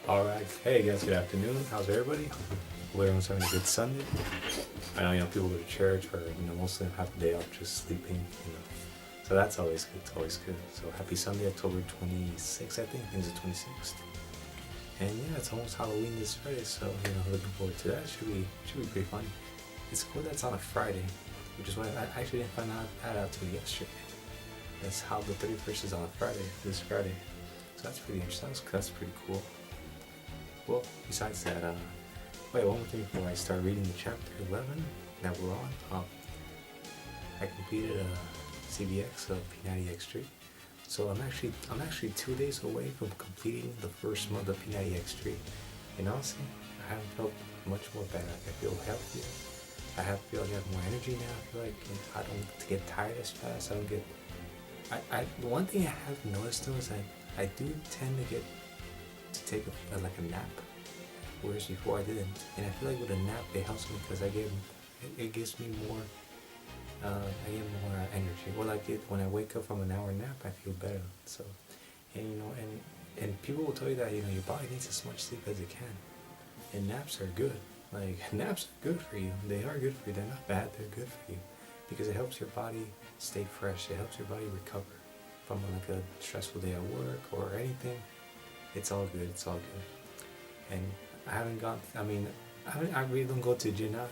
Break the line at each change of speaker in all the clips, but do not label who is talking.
Alright, hey guys, good afternoon. How's everybody? Hope everyone's having a good Sunday. I know, people go to church or, most of them have the day off just sleeping. So that's always good, it's always good. So happy Sunday, October 26th, I think. It's the 26th. And yeah, it's almost Halloween this Friday, so, looking forward to that. Should be pretty fun. It's cool that it's on a Friday, which is why I actually didn't find that out till yesterday. That's how the 31st is on a Friday, this Friday. So that's pretty interesting, that's pretty cool. Well, besides that, wait, one more thing before I start reading the chapter 11 that we're on. I completed a CBX of P90X3. So I'm actually 2 days away from completing the first month of P90X3. And honestly, I haven't felt much more better. I feel healthier. I feel like I have more energy now. I feel like I don't get tired as fast. I don't get. The one thing I have noticed though is that I do tend to get to take like a nap, whereas before I didn't. And I feel like with a nap it helps me because it gives me more I get more energy. Well, when I wake up from an hour nap, I feel better. So, and people will tell you that your body needs as much sleep as it can, and naps are good. Like naps are good for you. They are good for you. They're not bad. They're good for you because it helps your body stay fresh. It helps your body recover from like a stressful day at work or anything. It's all good. It's all good. And I haven't gone. I really don't go to the gym now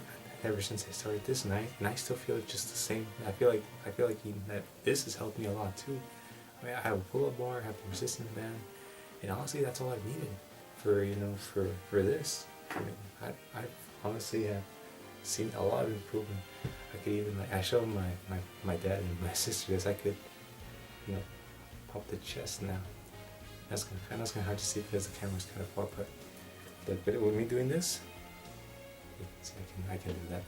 ever since I started this, and I still feel just the same. I feel like that this has helped me a lot too. I have a pull-up bar, I have a resistance band, and honestly, that's all I've needed for this. I honestly have seen a lot of improvement. I could even I showed my dad and my sister this. I could pop the chest now. That's gonna hard to see because the camera's kind of far, but with me doing this, see, I can do that.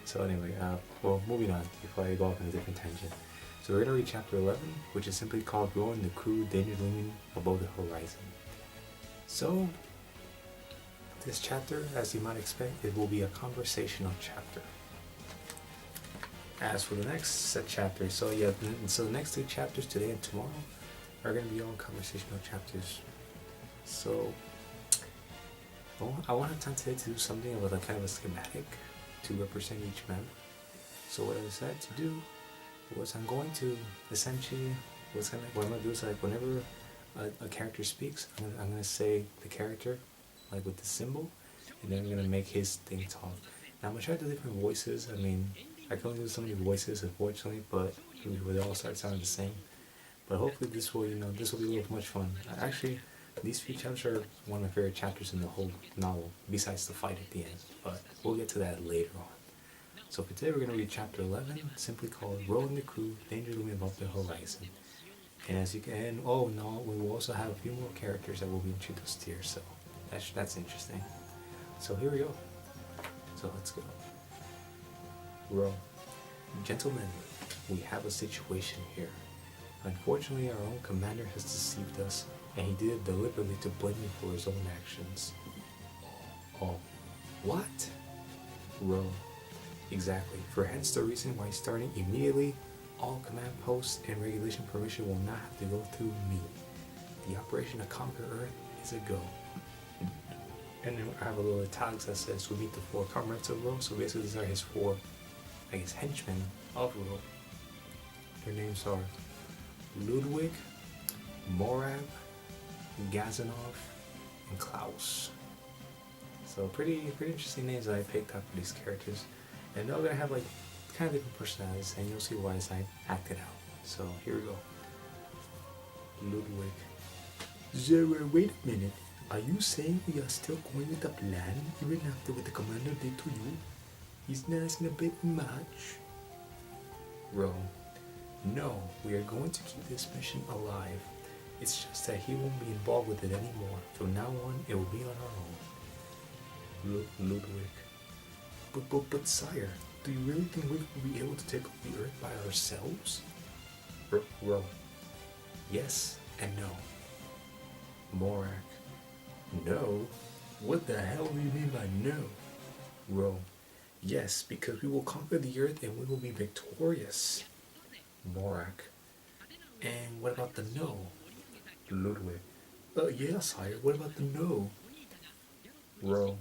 So anyway, well, moving on before I go off on a different tangent. So we're gonna read chapter 11, which is simply called "Growing the Crew, Danger Looming Above the Horizon." So this chapter, as you might expect, it will be a conversational chapter. As for the next set chapter, so the next 2 chapters, today and tomorrow, are going to be all conversational chapters. So I want to have time today to do something with a kind of a schematic to represent each member. So what I decided to do was I'm going to essentially what I'm going to do is whenever a character speaks, I'm going to say the character with the symbol, and then I'm going to make his thing talk. Now I'm going to try to do different voices. I can only do so many voices unfortunately, but they all start sounding the same. But hopefully this will be a little much fun. Actually, these 3 chapters are one of my favorite chapters in the whole novel, besides the fight at the end. But we'll get to that later on. So for today, we're going to read chapter 11, simply called "Rowing the Crew, Danger Looming Above the Horizon." And as you can, we will also have a few more characters that will be introduced here. So that's interesting. So here we go. So let's go. Row. Gentlemen, we have a situation here. Unfortunately, our own commander has deceived us, and he did it deliberately to blame me for his own actions. Oh, what? Row. Exactly, for hence the reason why starting immediately, all command posts and regulation permission will not have to go through me. The operation to conquer Earth is a go. And then I have a little italics that says we meet the 4 comrades of Row, so basically these are his 4, henchmen of Row. Their names are Ludwig, Morab, Gazanov, and Klaus. So pretty interesting names that I picked up for these characters. And they're gonna have kind of different personalities, and you'll see why as I act it out. So here we go. Ludwig. Zara, wait a minute. Are you saying we are still going with the plan even after what the commander did to you? Isn't that asking a bit much? Ro. No, we are going to keep this mission alive. It's just that he won't be involved with it anymore. From now on, it will be on our own. Ludwig. But sire, do you really think we will be able to take over the Earth by ourselves? Ro. Yes and no. Morak. No? What the hell do you mean by no? Ro. Yes, because we will conquer the Earth and we will be victorious. Morak. And what about the no? Ludwig. Yeah, sire. What about the no? Ro,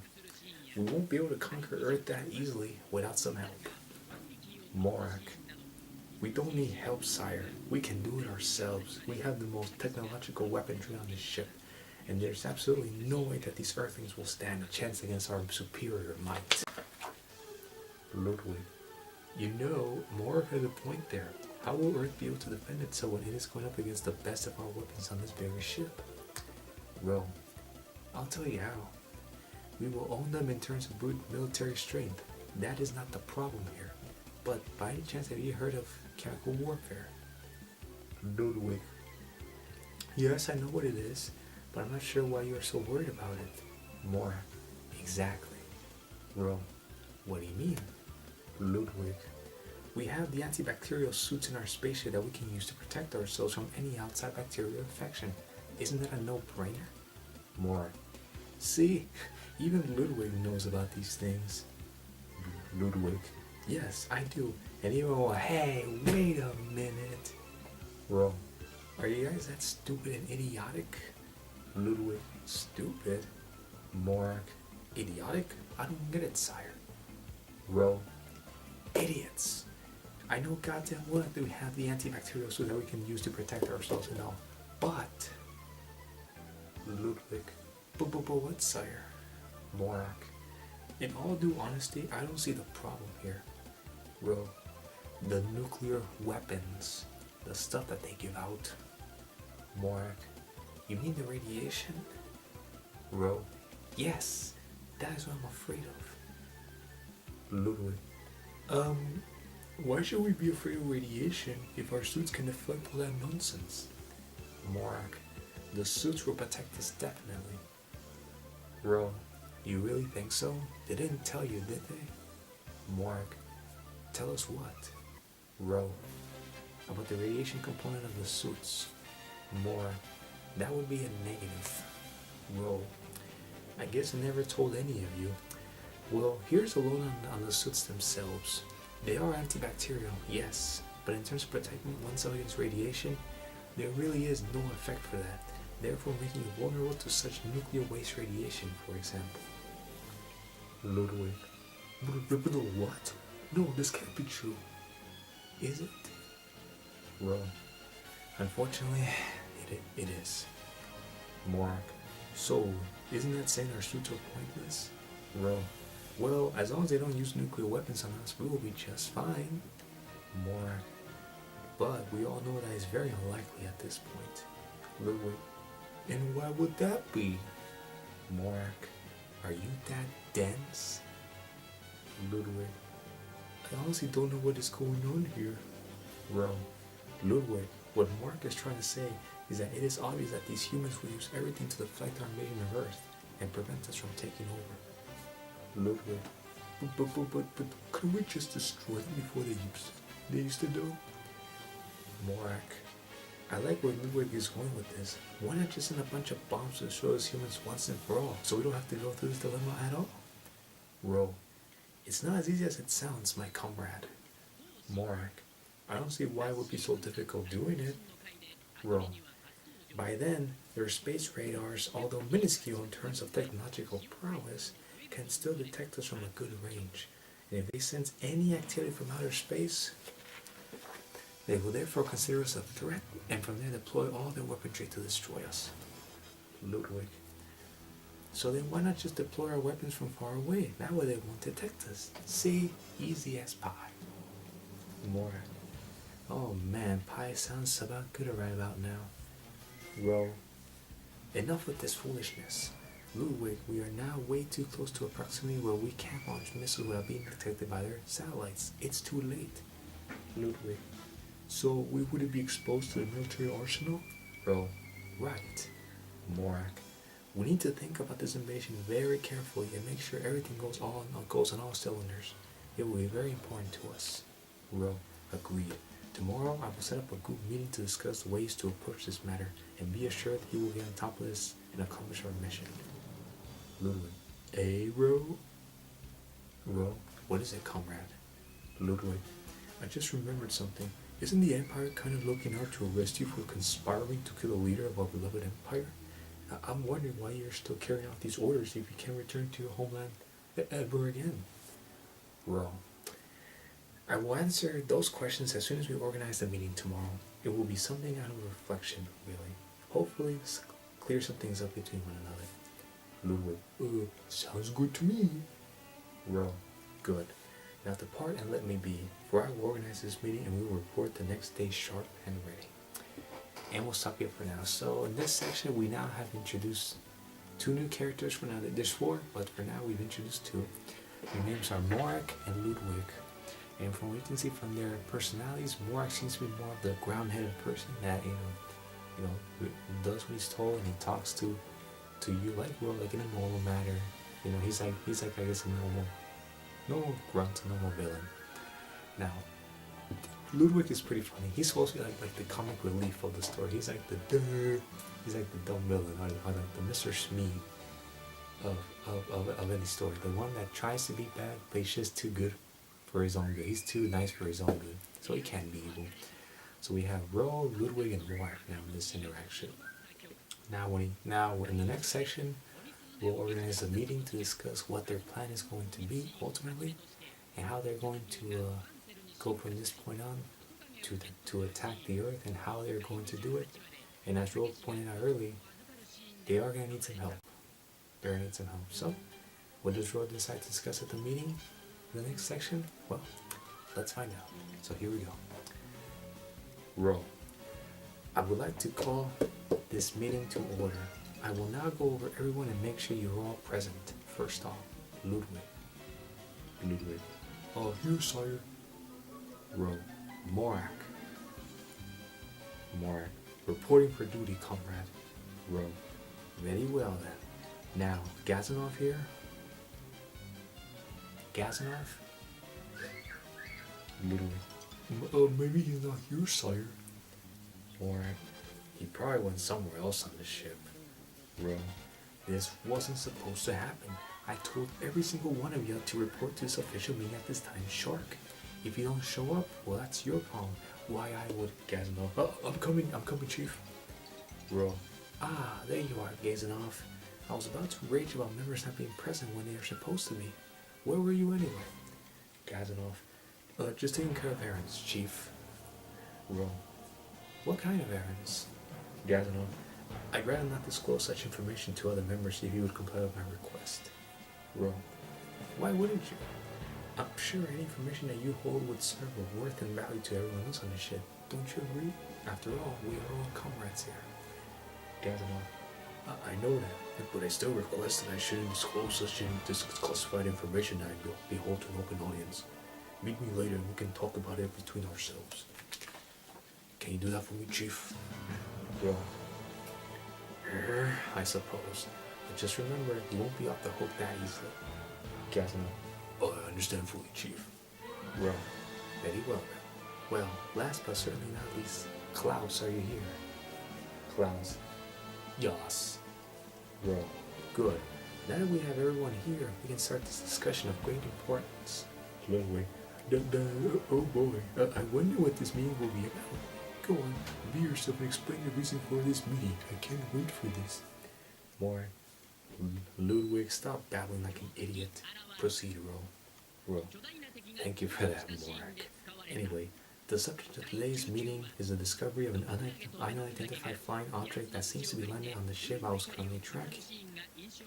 we won't be able to conquer Earth that easily without some help. Morak, we don't need help, sire. We can do it ourselves. We have the most technological weaponry on this ship, and there's absolutely no way that these Earthlings will stand a chance against our superior might. Ludwig, you know, Morak has a point there. How will Earth be able to defend itself when it is going up against the best of our weapons on this very ship? Well, I'll tell you how. We will own them in terms of brute military strength. That is not the problem here. But by any chance have you heard of chemical warfare? Ludwig. Yes, I know what it is, but I'm not sure why you are so worried about it. More. Exactly. Well, what do you mean? Ludwig. We have the antibacterial suits in our spaceship that we can use to protect ourselves from any outside bacterial infection. Isn't that a no-brainer? More. See, even Ludwig knows about these things. Ludwig. Yes, I do. And even hey, wait a minute. Bro, are you guys that stupid and idiotic? Ludwig. Stupid? Morak. Idiotic? I don't get it, sire. Bro. Idiots. I know goddamn well that we have the antibacterial suit that we can use to protect ourselves and all. But Ludwig. But what, sire? Morak. In all due honesty, I don't see the problem here. Bro, the nuclear weapons, the stuff that they give out. Morak, you mean the radiation? Bro, yes, that is what I'm afraid of. Ludwig, why should we be afraid of radiation if our suits can deflect all that nonsense? Morak, the suits will protect us definitely. Bro, you really think so? They didn't tell you, did they? Morak, tell us what? Ro, about the radiation component of the suits. More, that would be a negative. Ro, I guess I never told any of you. Well, here's a load on the suits themselves. They are antibacterial, yes, but in terms of protecting oneself against radiation, there really is no effect for that, therefore making you vulnerable to such nuclear waste radiation, for example. Ludwig. But what? No, this can't be true. Is it? Well, unfortunately, it is. Morak. So, isn't that saying our suits are pointless? Well, as long as they don't use nuclear weapons on us, we will be just fine. Morak. But we all know that is very unlikely at this point. Ludwig. And why would that be? Morak. Are you that dense? Ludwig. I honestly don't know what is going on here. Ludwig, what Mark is trying to say is that it is obvious that these humans will use everything to deflect our invasion of Earth and prevent us from taking over. Ludwig. But couldn't we just destroy them before they used to do? Morak. I like where Ludwig is going with this. Why not just send a bunch of bombs to destroy us humans once and for all, so we don't have to go through this dilemma at all? It's not as easy as it sounds, my comrade. Morak. I don't see why it would be so difficult doing it. By then, their space radars, although minuscule in terms of technological prowess, can still detect us from a good range. And if they sense any activity from outer space, they will therefore consider us a threat, and from there deploy all their weaponry to destroy us. Ludwig. So then why not just deploy our weapons from far away? That way they won't detect us. See? Easy as pie. Morak. Oh man, pie sounds about good right about now. Enough with this foolishness. Ludwig, we are now way too close to a proximity where we can't launch missiles without being detected by their satellites. It's too late. Ludwig. So we wouldn't be exposed to the military arsenal? Right. Morak. We need to think about this invasion very carefully and make sure everything goes on all cylinders. It will be very important to us. Agreed. Tomorrow I will set up a group meeting to discuss ways to approach this matter, and be assured that he will get on top of this and accomplish our mission. Ludwig. Hey, Ro? What is it, comrade? Ludwig. I just remembered something. Isn't the Empire kind of looking out to arrest you for conspiring to kill the leader of our beloved Empire? I'm wondering why you're still carrying out these orders if you can't return to your homeland ever again. Ro, I will answer those questions as soon as we organize the meeting tomorrow. It will be something out of reflection, really. Hopefully, clear some things up between one another. Ludwig, sounds good to me. Ro, good. Now depart and let me be, for I will organize this meeting and we will report the next day sharp and ready. And we'll stop here for now. So in this section, we now have introduced 2 new characters for now. There's 4, but for now we've introduced 2. Their names are Morak and Ludwig. And from what you can see from their personalities, Morak seems to be more of the ground-headed person that does what he's told, and he talks to you like in a normal manner. He's like I guess a normal grunt, a normal villain. Now, Ludwig is pretty funny. He's supposed to be like the comic relief of the story. He's like the dumb villain, or like the Mr. Smee of any story. The one that tries to be bad, but he's just too good for his own good. He's too nice for his own good, so he can't be evil. So we have Ro, Ludwig, and Morak now in this interaction. Now in the next section, we'll organize a meeting to discuss what their plan is going to be ultimately, and how they're going to go from this point on to attack the Earth, and how they're going to do it. And as Ro pointed out early, they are going to need some help. They're going to need some help. So, what does Ro decide to discuss at the meeting in the next section? Well, let's find out. So here we go. Ro, I would like to call this meeting to order. I will now go over everyone and make sure you're all present. First off, Ludwig. Here, sire. Ro, Morak. Reporting for duty, comrade. Ro, very well then. Now, Gazanov here. Ludwig. Maybe he's not here, sire. Morak, he probably went somewhere else on the ship. Ro, this wasn't supposed to happen. I told every single one of you to report to this official meeting at this time sharp. If you don't show up, well, that's your problem. Why I would, Gazanov. Oh, I'm coming, chief. Ro, there you are, Gazanov. I was about to rage about members not being present when they are supposed to be. Where were you anyway? Gazanov, just taking care of errands, chief. Ro, what kind of errands? Gazanov, I'd rather not disclose such information to other members if you would comply with my request. Ro, why wouldn't you? I'm sure any information that you hold would serve a worth and value to everyone else on the ship. Don't you agree? After all, we are all comrades here. Gazanov, I know that, but I still request that I shouldn't disclose such classified information that I behold to an open audience. Meet me later and we can talk about it between ourselves. Can you do that for me, chief? Ro, I suppose. But just remember, you won't be off the hook that easily. Gazanov, I understand fully, chief. Ro, very well then. Well, last but certainly not least, Klaus, are you here? Klaus, yes. Ro, good. Now that we have everyone here, we can start this discussion of great importance. Ludwig, oh boy, I wonder what this meeting will be about. Go on, be yourself and explain the reason for this meeting. I can't wait for this. Morak, Ludwig, stop babbling like an idiot. Proceed, Ro. Thank you for that, Morak. Anyway, the subject of today's meeting is the discovery of an unidentified flying object that seems to be landing on the ship I was currently tracking.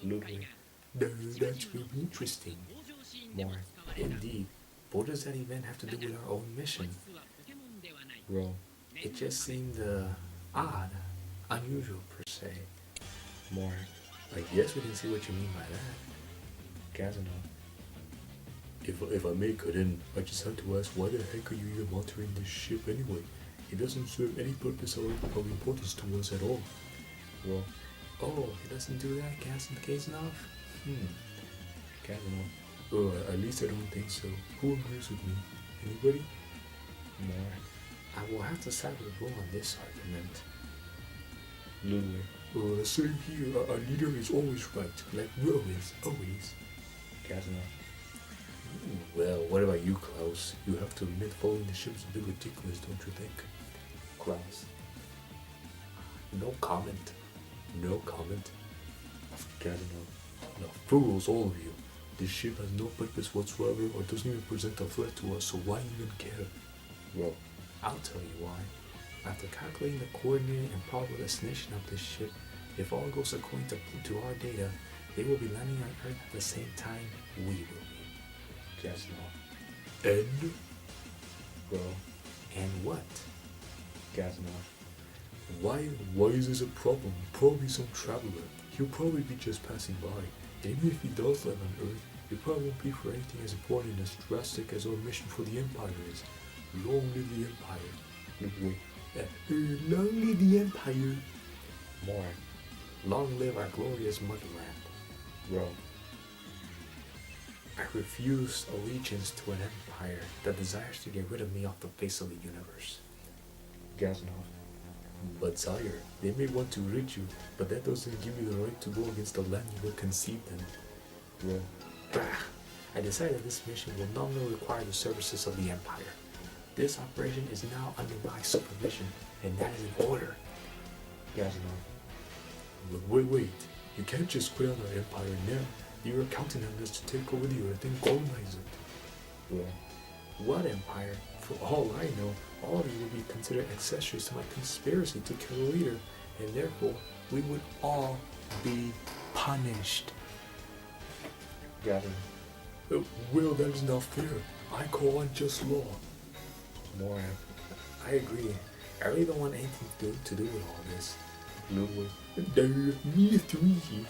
Ludwig, that's really interesting. Morak, indeed. What does that event have to do with our own mission? Ro, it just seemed odd, unusual per se. Morak, I guess we can see what you mean by that. Gazanov, if I may cut in, I just have to ask, why the heck are you even monitoring this ship anyway? It doesn't serve any purpose of importance to us at all. Well, it doesn't do that, Gazanov? Gazanov, at least I don't think so. Who agrees with me? Anybody? Morak, I will have to side with Ro on this argument. Ludwig, same here. Our leader is always right, like Ro is, always. Gazanov, well, what about you, Klaus? You have to admit following the ship's a bit ridiculous, don't you think? Klaus, no comment. No comment. Gazanov. Now, fools, all of you. This ship has no purpose whatsoever or doesn't even present a threat to us, so why even care? Well, I'll tell you why. After calculating the coordinate and probable destination of this ship, if all goes according to our data, they will be landing on Earth at the same time we will be. Gazanov. And? Well, and what? Gazanov. Why is this a problem? Probably some traveler. He'll probably be just passing by. And even if he does land on Earth, it probably won't be for anything as important and as drastic as our mission for the Empire is. Long live the Empire. Long live the Empire. More. Long live our glorious motherland. Rome. I refuse allegiance to an empire that desires to get rid of me off the face of the universe. Gazanov. But sire, they may want to rid you, but that doesn't give you the right to go against the land you were conceived in. Well, I decided that this mission will no longer require the services of the Empire. This operation is now under my supervision, and that is an order. Gazanov. But wait, you can't just quit on our Empire now. You're counting on us to take over the Earth and colonize it. Well, what Empire? For all I know, all of you will be considered accessories to my conspiracy to kill the leader, and therefore we would all be punished. Gazanov. Well, that is not fair. I call unjust law. Moran. I agree. I really don't want anything to do with all this. Ludwig. Me three.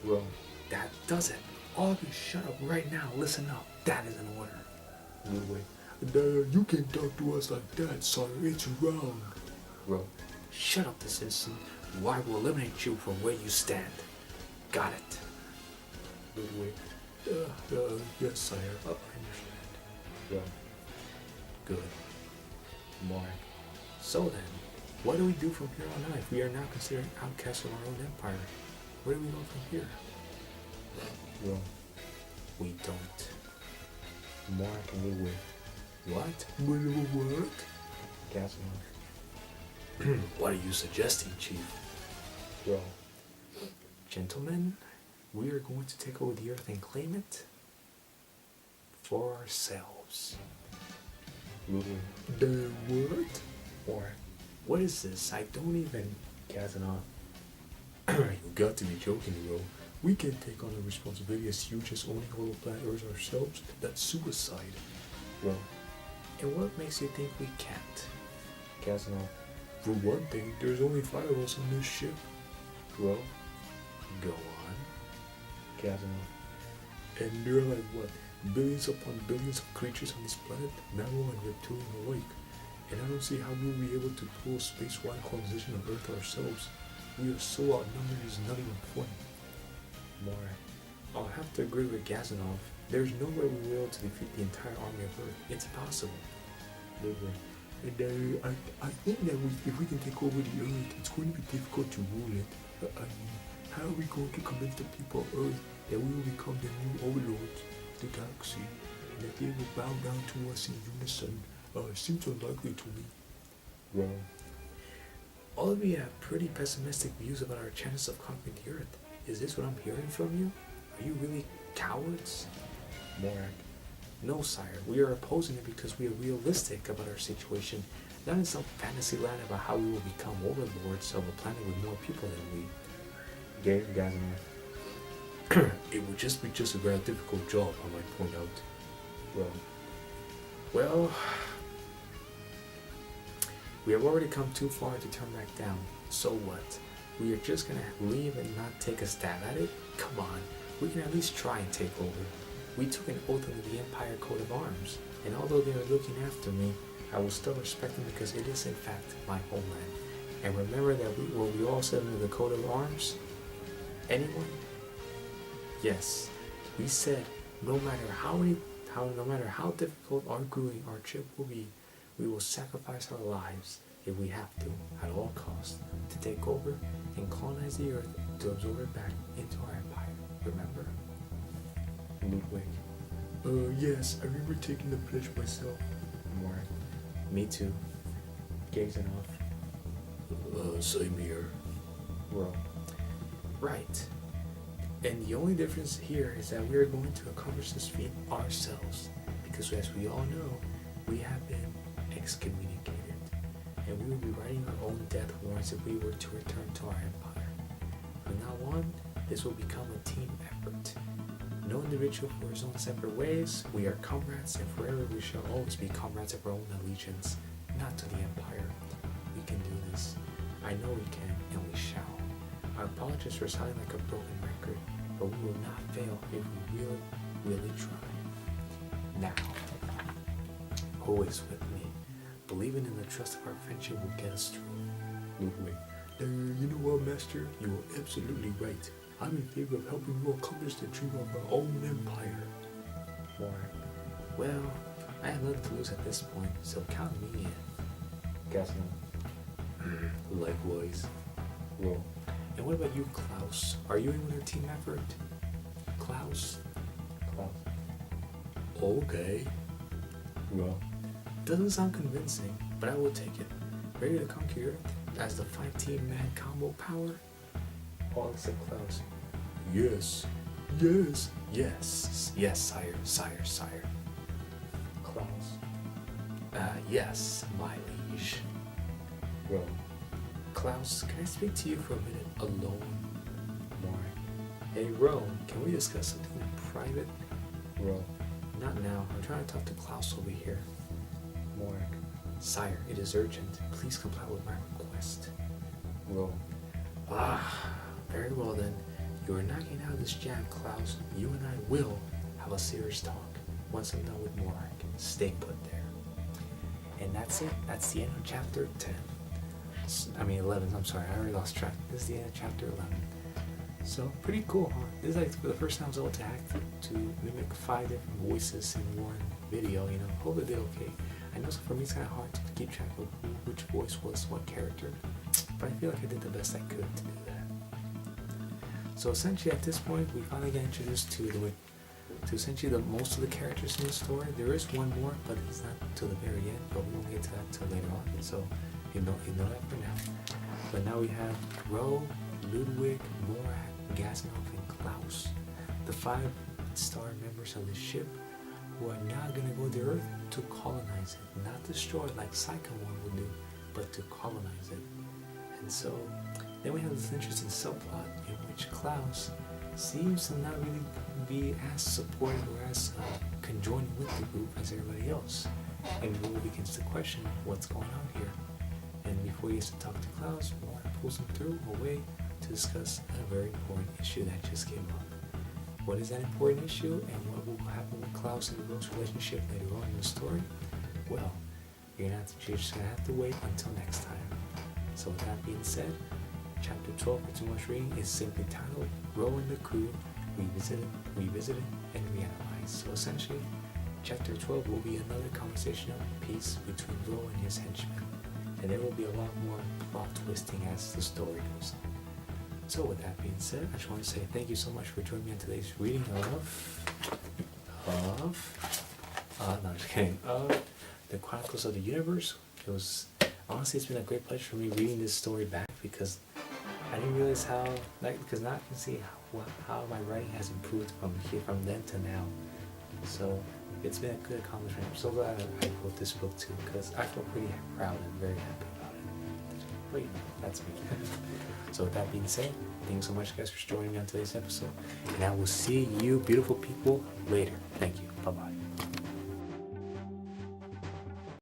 Well, that does it. All of you shut up right now. Listen up. That is an order. Ludwig. You can't talk to us like that, sir. It's wrong. Well, shut up this instant, or I will eliminate you from where you stand. Got it. Ludwig. Yes, sire. I understand. Well, good. Mark. So then, what do we do from here on out if we are now considered outcasts of our own empire? Where do we go from here? Well, we don't. Mark and Ludwig. What? What? Gazanov. What are you suggesting, Chief? Well, gentlemen, we are going to take over the Earth and claim it for ourselves. Ludwig. The what? Or what is this? I don't even. Gazanov. You got to be joking, bro. We can't take on a responsibility as huge as owning whole planet Earth ourselves. That's suicide. Well, and what makes you think we can't? Gazanov. For one thing, there's only 5 of us on this ship. Well, go on. Gazanov. And there are like what? Billions upon billions of creatures on this planet, mammal and reptilian alike. And I don't see how we'll be able to pull a space-wide colonization of Earth ourselves. We are so outnumbered, it's not even funny. More. I'll have to agree with Gazanov. There's no way we will be able to defeat the entire army of Earth. It's impossible. And I think that if we can take over the Earth, it's going to be difficult to rule it. I mean, how are we going to convince the people of Earth that we will become the new overlords of the galaxy, and that they will bow down to us in unison? Seems unlikely to me. Well, all of you have pretty pessimistic views about our chances of conquering the Earth. Is this what I'm hearing from you? Are you really cowards? Morak. No, sire. We are opposing it because we are realistic about our situation, not in some fantasy land about how we will become overlords of a planet with more people than we. Gave Gazanov. It would just be a very difficult job, I might point out. Well, we have already come too far to turn back down. So what? We are just gonna leave and not take a stab at it? Come on, we can at least try and take over. We took an oath under the Empire Coat of Arms, and although they are looking after me, I will still respect them because it is in fact my homeland. And remember that we all said under the Coat of Arms? Anyone? Yes, we said no matter how difficult or grueling our trip will be, we will sacrifice our lives if we have to, at all costs, to take over and colonize the Earth to absorb it back into our empire. Remember? Ludwig. Yes, I remember taking the pledge myself. Mark. Me too. Gazanov. Same here. Well, right. And the only difference here is that we are going to accomplish this feat ourselves. Because as we all know, we have been excommunicated. And we will be writing our own death warrants if we were to return to our empire. From now on, this will become a team effort. No individual for his own separate ways. We are comrades, and forever we shall always be comrades of our own allegiance, not to the empire. We can do this. I know we can, and we shall. Our apologies for sounding like a broken record, but we will not fail if we really, really try. Now, who is with me? Believing in the trust of our friendship will get us through. Wait. You know what, Master? You are absolutely right. I'm in favor of helping you accomplish the dream of our own empire. Well, I have nothing to lose at this point, so count me in. Gasping. Likewise. Well. And what about you, Klaus? Are you in with our team effort? Klaus? Okay. Well. Doesn't sound convincing, but I will take it. Ready to conquer Earth as the 5-team mad combo power? All except Klaus. Yes. Yes, sire. Klaus. Yes, my liege. Well. Klaus, can I speak to you for a minute alone? Mark. Hey, Ro, can we discuss something in private? Ro. Not now. I'm trying to talk to Klaus over here. Mark. Sire, it is urgent. Please comply with my request. Ro. Very well then. You are knocking out this jam, Klaus. You and I will have a serious talk once I'm done with Morak. Stay put there. And that's it. That's the end of chapter 10. 11. I'm sorry, I already lost track. This is the end of chapter 11. So, pretty cool, huh? This is like for the first time I was able to act to mimic 5 different voices in one video, you know. Hope it did okay. I know for me it's kind of hard to keep track of which voice was what character, but I feel like I did the best I could to do that. So essentially at this point, we finally get introduced to essentially most of the characters in the story. There is one more, but it's not till the very end, but we won't get to that till later on. So you know that for now. But now we have Ro, Ludwig, Morak, Gazmov, and Klaus, the 5-star members of the ship who are now going to go to Earth to colonize it, not destroy it like Psycho One would do, but to colonize it. And so then we have this interesting subplot in which Klaus seems to not really be as supportive or as conjoining with the group as everybody else. And Will begins to question what's going on here. And before he gets to talk to Klaus, Morak pulls him through a way to discuss a very important issue that just came up. What is that important issue, and what will happen with Klaus and Will's relationship later on in the story? Well, you're just gonna have to wait until next time. So with that being said, chapter 12 for Too Much Reading is simply titled Ro and the Crew Revisited, and Reanalyzed. So essentially, chapter 12 will be another conversational piece between Ro and his henchmen, and there will be a lot more plot twisting as the story goes on. So with that being said, I just want to say thank you so much for joining me on today's reading of the Chronicles of the Universe. Honestly, it's been a great pleasure for me reading this story back, because I didn't realize because now I can see how my writing has improved from then to now. So it's been a good accomplishment. I'm so glad I wrote this book too, because I feel pretty proud and very happy about it. But that's me. So with that being said, thanks so much guys for joining me on today's episode, and I will see you beautiful people later. Thank you. Bye-bye.